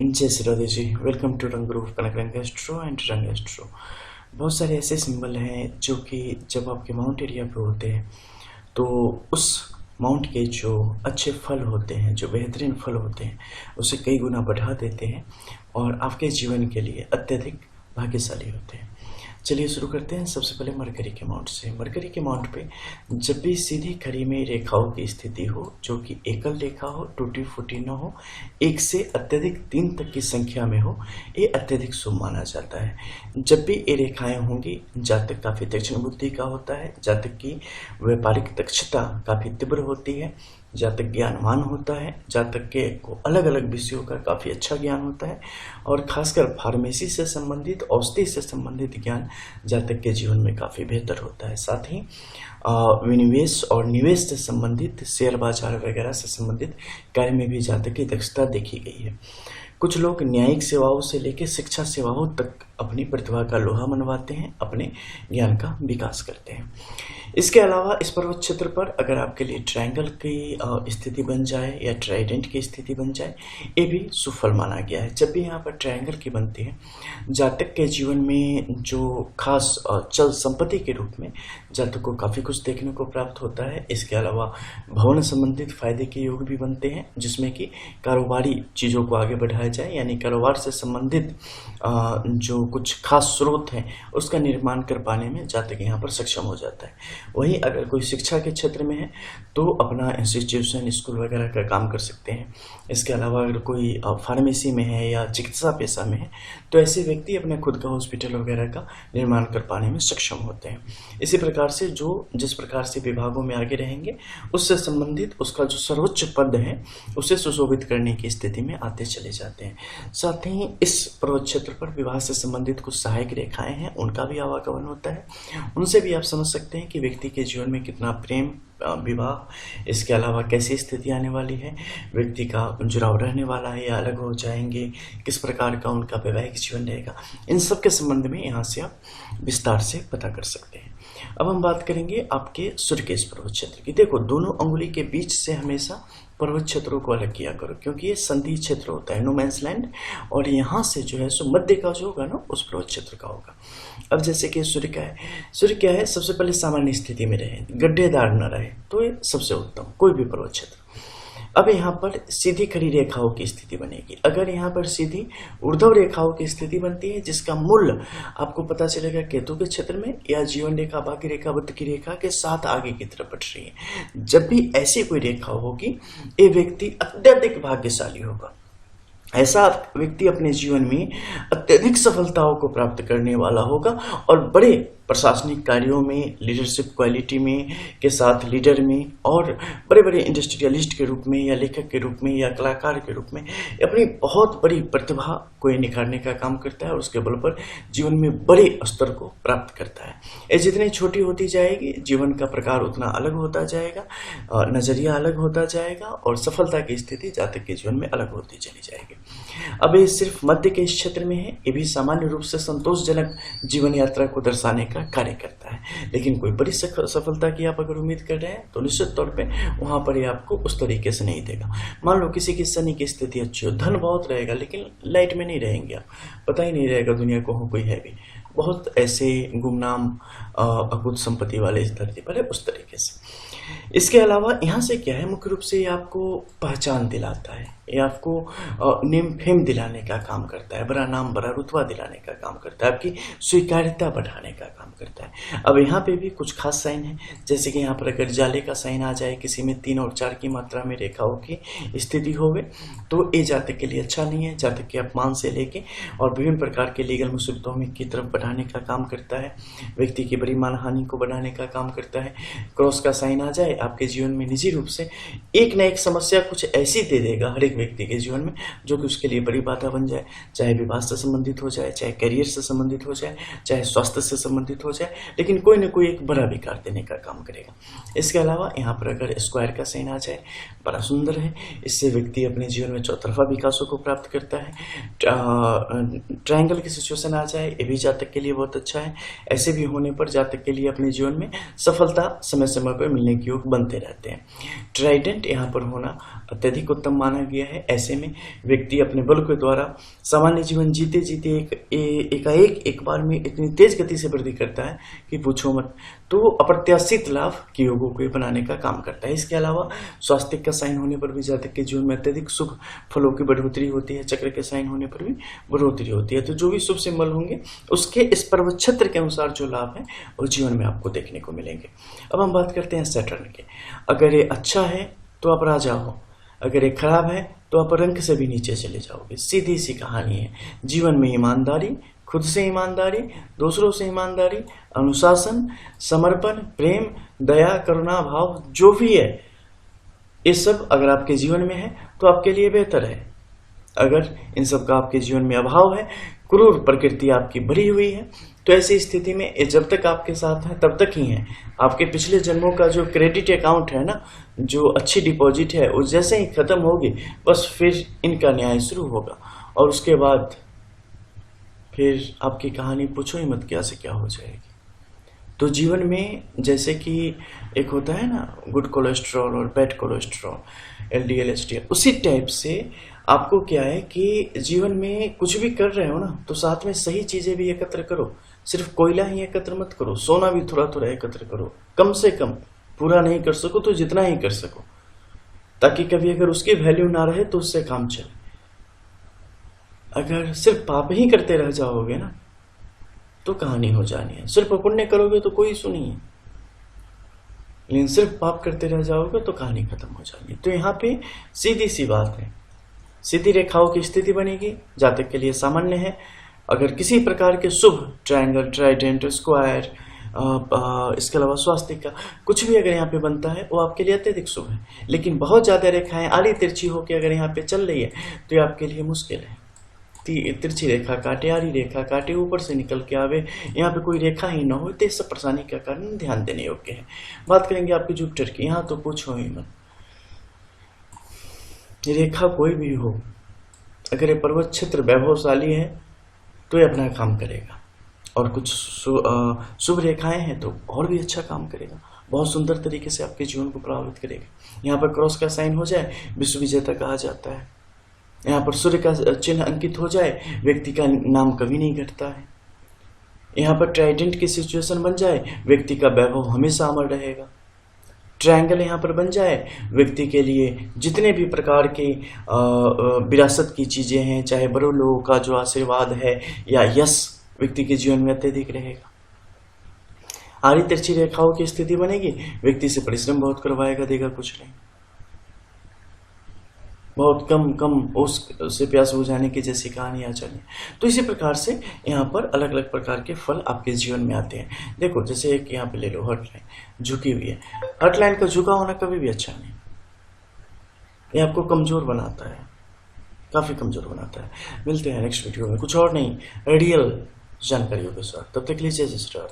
जय Shri Radhe ji. Welcome to रंग रूप कनक रंग एस्ट्रो एंड रंग एस्ट्रो। बहुत सारे ऐसे सिंबल हैं जो कि जब आपके माउंट एरिया पे होते हैं तो उस माउंट के जो अच्छे फल होते हैं, जो बेहतरीन फल होते हैं, उसे कई गुना बढ़ा देते हैं और आपके जीवन के लिए अत्यधिक भाग्यशाली होते हैं। चलिए शुरू करते हैं। सबसे पहले मरकरी के माउंट से। मरकरी के माउंट पे जब भी सीधी खड़ी में रेखाओं की स्थिति हो जो कि एकल रेखा हो, टूटी फूटी न हो, एक से अत्यधिक 3 तक की संख्या में हो, ये अत्यधिक शुभ माना जाता है। जब भी ये रेखाएं होंगी, जातक काफ़ी तीक्ष्ण बुद्धि का होता है, जातक की व्यापारिक दक्षता काफ़ी तीव्र होती है, जातक ज्ञानवान होता है, जातक के को अलग अलग विषयों का काफ़ी अच्छा ज्ञान होता है और खासकर फार्मेसी से संबंधित, औषधि से संबंधित ज्ञान जातक के जीवन में काफ़ी बेहतर होता है। साथ ही विनिवेश और निवेश से संबंधित, शेयर बाजार वगैरह से संबंधित कार्य में भी जातक की दक्षता देखी गई है। कुछ लोग न्यायिक सेवाओं से लेकर शिक्षा सेवाओं तक अपनी प्रतिभा का लोहा मनवाते हैं, अपने ज्ञान का विकास करते हैं। इसके अलावा इस पर्वत क्षेत्र पर अगर आपके लिए ट्रायंगल की स्थिति बन जाए या ट्राइडेंट की स्थिति बन जाए, ये भी सुफल माना गया है। जब भी यहाँ पर ट्रायंगल की बनती है, जातक के जीवन में जो खास चल संपत्ति के रूप में जातक को काफ़ी कुछ देखने को प्राप्त होता है। इसके अलावा भवन संबंधित फायदे के योग भी बनते हैं, जिसमें कि कारोबारी चीज़ों को आगे बढ़ाया जाए, यानी कारोबार से संबंधित जो कुछ खास स्रोत हैं उसका निर्माण कर पाने में जातक यहाँ पर सक्षम हो जाता है। वहीं अगर कोई शिक्षा के क्षेत्र में है तो अपना इंस्टीट्यूशन, स्कूल वगैरह का काम कर सकते हैं। इसके अलावा अगर कोई फार्मेसी में है या चिकित्सा पेशा में है तो ऐसे व्यक्ति अपने खुद का हॉस्पिटल वगैरह का निर्माण कर पाने में सक्षम होते हैं। इसी प्रकार से जो जिस प्रकार से विभागों में आगे रहेंगे, उससे संबंधित उसका जो सर्वोच्च पद है उसे सुशोभित करने की स्थिति में आते चले जाते हैं। साथ ही इस पर्वत क्षेत्र पर विवाह से संबंधित कुछ सहायक रेखाएं हैं, उनका भी आवागमन होता है। उनसे भी आप समझ सकते हैं कि व्यक्ति के जीवन में कितना प्रेम, विवाह, इसके अलावा कैसी स्थिति आने वाली है, व्यक्ति का जुड़ाव रहने वाला है या अलग हो जाएंगे, किस प्रकार का उनका वैवाहिक जीवन रहेगा, इन सब के संबंध में यहाँ से आप विस्तार से पता कर सकते हैं। अब हम बात करेंगे आपके सूर्य के इस पर्वत क्षेत्र की। देखो, दोनों अंगुली के बीच से हमेशा पर्वत क्षेत्रों को अलग किया करो, क्योंकि ये संधि क्षेत्र होता है, नो मैंस लैंड, और यहाँ से जो है सो मध्य का जो होगा ना, उस पर्वत क्षेत्र का होगा। अब जैसे कि सूर्य का है, सूर्य क्या है, सबसे पहले सामान्य स्थिति में रहे, गड्ढेदार न रहे, तो ये सबसे उत्तम कोई भी पर्वत क्षेत्र। अब यहाँ पर सीधी खड़ी रेखाओं की स्थिति बनेगी। अगर यहाँ पर सीधी ऊर्ध्व रेखाओं की स्थिति बनती है, जिसका मूल आपको पता चलेगा केतु के क्षेत्र में या जीवन रेखा, भाग्य रेखा, बुध की रेखा के साथ आगे की तरफ बढ़ रही है, जब भी ऐसी कोई रेखा होगी, ये व्यक्ति अत्यधिक भाग्यशाली होगा। ऐसा व्यक्ति अपने जीवन में अत्यधिक सफलताओं को प्राप्त करने वाला होगा और बड़े प्रशासनिक कार्यों में, लीडरशिप क्वालिटी में के साथ लीडर में, और बड़े बड़े इंडस्ट्रियलिस्ट के रूप में या लेखक के रूप में या कलाकार के रूप में अपनी बहुत बड़ी प्रतिभा को निखारने का काम करता है और उसके बल पर जीवन में बड़े स्तर को प्राप्त करता है। ये जितनी छोटी होती जाएगी, जीवन का प्रकार उतना अलग होता जाएगा, नजरिया अलग होता जाएगा और सफलता की स्थिति जातक के जीवन में अलग होती चली जाएगी। अब ये सिर्फ मध्य के इस क्षेत्र में है, ये भी सामान्य रूप से संतोषजनक जीवन यात्रा को दर्शाने का कार्य करता है, लेकिन कोई बड़ी सफलता की आप अगर उम्मीद कर रहे हैं तो निश्चित तौर पे वहां पर ये आपको उस तरीके से नहीं देगा। मान लो किसी की शनि की स्थिति अच्छी हो, धन बहुत रहेगा लेकिन लाइट में नहीं रहेंगे आप, पता ही नहीं रहेगा दुनिया को हो कोई है भी, बहुत ऐसे गुमनाम अकुत संपत्ति वाले इस धरती पर है, उस तरीके से। इसके अलावा यहाँ से क्या है, मुख्य रूप से ये आपको पहचान दिलाता है, ये आपको नेम फेम दिलाने का काम करता है, बड़ा नाम, बड़ा रुतबा दिलाने का काम करता है, आपकी स्वीकार्यता बढ़ाने का काम करता है। अब यहाँ पे भी कुछ खास साइन है, जैसे कि यहाँ पर अगर जाले का साइन आ जाए, किसी में 3 और 4 की मात्रा में रेखाओं की स्थिति होवे तो ये जातक के लिए अच्छा नहीं है। जातक के अपमान से लेके और विभिन्न प्रकार के लीगल मुसीबतों में की तरफ बढ़ाने का काम करता है, व्यक्ति की बड़ी मानहानि को बढ़ाने का काम करता है। क्रॉस का साइन आ जाए, आपके जीवन में निजी रूप से एक न एक समस्या कुछ ऐसी दे देगा हर एक व्यक्ति के जीवन में, जो कि उसके लिए बड़ी बाधा बन जाए, चाहे विवाह से संबंधित हो जाए, चाहे करियर से संबंधित हो जाए, चाहे स्वास्थ्य से संबंधित हो जाए, लेकिन कोई न कोई एक बड़ा विकार देने का काम करेगा। इसके अलावा यहाँ पर अगर स्क्वायर का साइन आ जाए, बड़ा सुंदर है, इससे व्यक्ति अपने जीवन में चौतरफा विकासों को प्राप्त करता है। ट्रायंगल की सिचुएशन आ जाए, ये भी जातक के लिए बहुत अच्छा है। ऐसे भी होने पर जातक के लिए अपने जीवन में सफलता समय समय पर मिलने के योग बनते रहते हैं। ट्राइडेंट यहाँ पर होना अत्यधिक उत्तम माना गया है, ऐसे में व्यक्ति अपने बल के द्वारा सामान्य जीवन जीते जीते एक बार में इतनी तेज गति से वृद्धि करता है कि पूछो मत। तो अप्रत्याशित लाभ के योगों को बनाने का काम करता है। इसके अलावा स्वास्तिक का साइन होने पर भी जातक के जीवन में अत्यधिक शुभ फलों की बढ़ोतरी होती है। चक्र के साइन होने पर भी बढ़ोतरी होती है। तो जो भी शुभ सिंबल होंगे उसके इस पर्वत क्षेत्र के अनुसार जो लाभ है वो जीवन में आपको देखने को मिलेंगे। अब हम बात करते हैं सैटर्न के। अगर ये अच्छा है तो आप राजा हो, अगर ये खराब है तो आप रंक से भी नीचे चले जाओगे। सीधी सी कहानी है। जीवन में ईमानदारी, खुद से ईमानदारी, दूसरों से ईमानदारी, अनुशासन, समर्पण, प्रेम, दया, करुणा भाव जो भी है, ये सब अगर आपके जीवन में है तो आपके लिए बेहतर है। अगर इन सब का आपके जीवन में अभाव है, क्रूर प्रकृति आपकी भरी हुई है, तो ऐसी स्थिति में ये जब तक आपके साथ है तब तक ही है। आपके पिछले जन्मों का जो क्रेडिट अकाउंट है ना, जो अच्छी डिपॉजिट है, वो जैसे ही खत्म होगी बस फिर इनका न्याय शुरू होगा। और उसके बाद फिर आपकी कहानी पूछो ही मत क्या से क्या हो जाएगी। तो जीवन में जैसे कि एक होता है ना गुड कोलेस्ट्रॉल और बैड कोलेस्ट्रॉल, LDL HDL, उसी टाइप से आपको क्या है कि जीवन में कुछ भी कर रहे हो ना तो साथ में सही चीजें भी एकत्र करो। सिर्फ कोयला ही एकत्र मत करो, सोना भी थोड़ा थोड़ा एकत्र करो। कम से कम, पूरा नहीं कर सको तो जितना ही कर सको, ताकि कभी अगर उसकी वैल्यू ना रहे तो उससे काम चले। अगर सिर्फ पाप ही करते रह जाओगे ना तो कहानी हो जानी है। सिर्फ पुण्य करोगे तो कोई सुनिए, लेकिन सिर्फ पाप करते रह जाओगे तो कहानी खत्म हो जानी है। तो यहाँ पे सीधी सी बात है, सीधी रेखाओं की स्थिति बनेगी, जातक के लिए सामान्य है। अगर किसी प्रकार के शुभ ट्रायंगल, ट्राइडेंट, स्क्वायर, इसके अलावा स्वास्तिक का कुछ भी अगर यहाँ पे बनता है वो आपके लिए अत्यधिक शुभ है। लेकिन बहुत ज्यादा रेखाएं आड़ी तिरछी होकर अगर यहाँ पे चल रही है तो ये आपके लिए मुश्किल है। तिरछी रेखा काटे, आड़ी रेखा काटे, ऊपर से निकल के आवे, यहाँ पे कोई रेखा ही ना हो, तो सब परेशानी का कारण ध्यान देने योग्य है। बात करेंगे आपके जुपिटर की। यहाँ तो पूछो ही मत, रेखा कोई भी हो, अगर ये पर्वत क्षेत्र वैभवशाली है तो ये अपना काम करेगा, और कुछ शुभ रेखाएं हैं तो और भी अच्छा काम करेगा, बहुत सुंदर तरीके से आपके जीवन को प्रभावित करेगा। यहाँ पर क्रॉस का साइन हो जाए विश्व विजेता कहा जाता है। यहाँ पर सूर्य का चिन्ह अंकित हो जाए व्यक्ति का नाम कभी नहीं घटता है। यहाँ पर ट्राइडेंट की सिचुएशन बन जाए व्यक्ति का वैभव हमेशा अमर रहेगा। ट्रायंगल यहाँ पर बन जाए व्यक्ति के लिए जितने भी प्रकार के विरासत की चीजें हैं, चाहे बड़े लोगों का जो आशीर्वाद है या यश, व्यक्ति के जीवन में अत्यधिक रहेगा। आड़ी तिरछी रेखाओं की स्थिति बनेगी, व्यक्ति से परिश्रम बहुत करवाएगा, देगा कुछ नहीं, बहुत कम उससे प्यास बुझाने की जैसी कहानी आ जानी। तो इसी प्रकार से यहाँ पर अलग अलग प्रकार के फल आपके जीवन में आते हैं। देखो जैसे एक यहाँ पे ले लो, हर्ट लाइन झुकी हुई है। हर्ट लाइन का झुका होना कभी भी अच्छा नहीं, ये आपको कमजोर बनाता है, काफी कमजोर बनाता है। मिलते हैं नेक्स्ट वीडियो में कुछ और नहीं रियल जानकारियों के साथ, तब तक लीजिए जय श्री राम।